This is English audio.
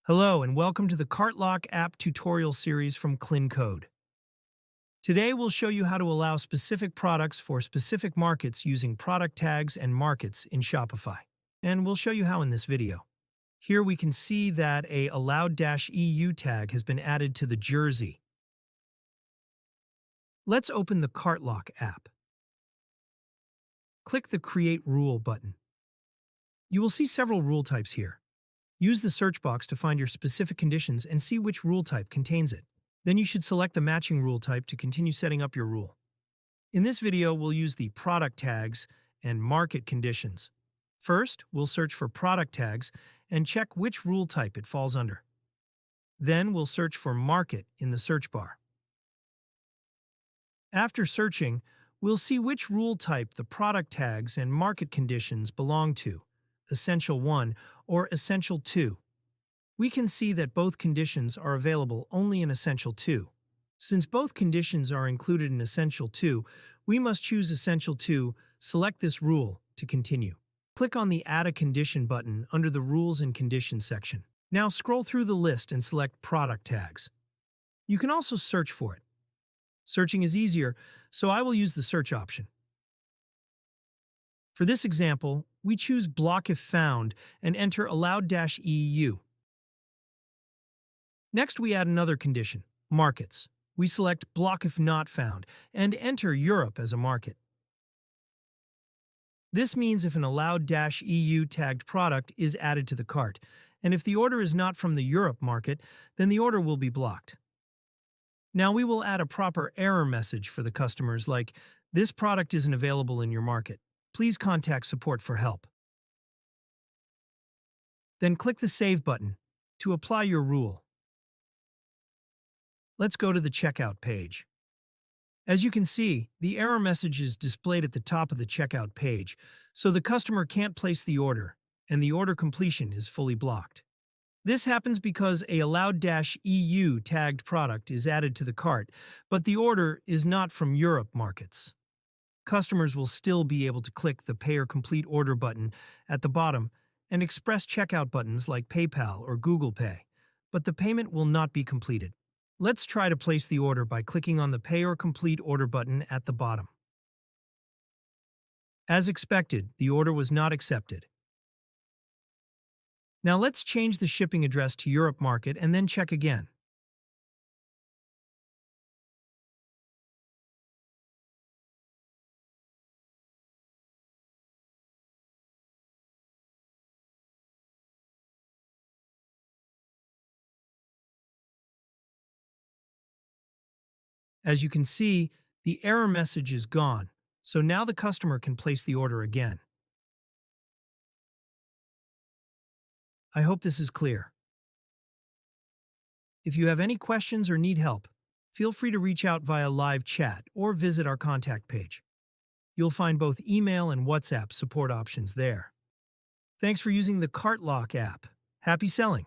Hello and welcome to the CartLock app tutorial series from KlinKode. Today we'll show you how to allow specific products for specific markets using product tags and markets in Shopify. And we'll show you how in this video. Here we can see that a allowed-EU tag has been added to the jersey. Let's open the CartLock app. Click the Create Rule button. You will see several rule types here. Use the search box to find your specific conditions and see which rule type contains it. Then you should select the matching rule type to continue setting up your rule. In this video, we'll use the product tags and market conditions. First, we'll search for product tags and check which rule type it falls under. Then we'll search for market in the search bar. After searching, we'll see which rule type the product tags and market conditions belong to, Essential 1 or Essential 2. We can see that both conditions are available only in Essential 2. Since both conditions are included in Essential 2, we must choose Essential 2, select this rule to continue. Click on the Add a Condition button under the Rules and Conditions section. Now scroll through the list and select Product Tags. You can also search for it. Searching is easier, so I will use the search option. For this example, we choose Block if found and enter allowed-EU. Next, we add another condition, Markets. We select Block if not found and enter Europe as a market. This means if an allowed-EU tagged product is added to the cart, and if the order is not from the Europe market, then the order will be blocked. Now we will add a proper error message for the customers like, "This product isn't available in your market. Please contact support for help." Then click the Save button to apply your rule. Let's go to the checkout page. As you can see, the error message is displayed at the top of the checkout page, so the customer can't place the order, and the order completion is fully blocked. This happens because a allowed-EU tagged product is added to the cart, but the order is not from Europe markets. Customers will still be able to click the Pay or Complete Order button at the bottom and express checkout buttons like PayPal or Google Pay, but the payment will not be completed. Let's try to place the order by clicking on the Pay or Complete Order button at the bottom. As expected, the order was not accepted. Now let's change the shipping address to Europe market and then check again. As you can see, the error message is gone, so now the customer can place the order again. I hope this is clear. If you have any questions or need help, feel free to reach out via live chat or visit our contact page. You'll find both email and WhatsApp support options there. Thanks for using the CartLock app. Happy selling!